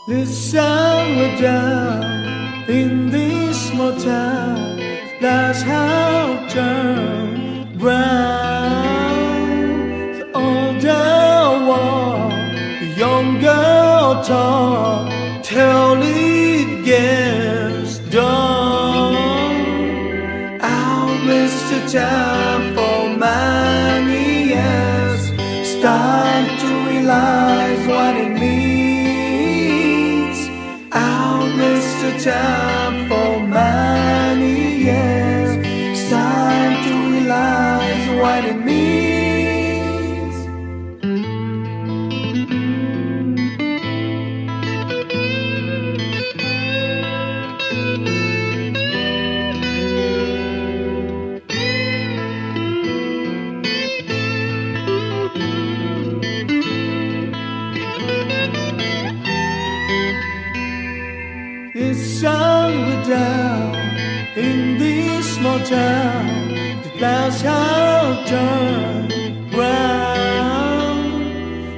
The sun went down in this small town. That's how it turned brown. The older one, the younger talk, till it gets done. I'll miss the time for many years. Start to realize what it means. I'll miss the time for many years. Start to realize what it means. The sun went down in this small town. The clouds have turned brown.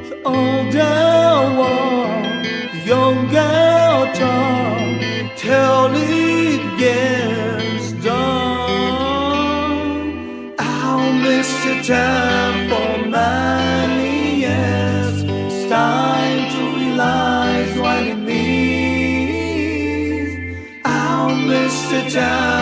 The older one, the younger talk, till it gets done. I'll miss the time for many years. It's time to realize what it means. I'll miss the time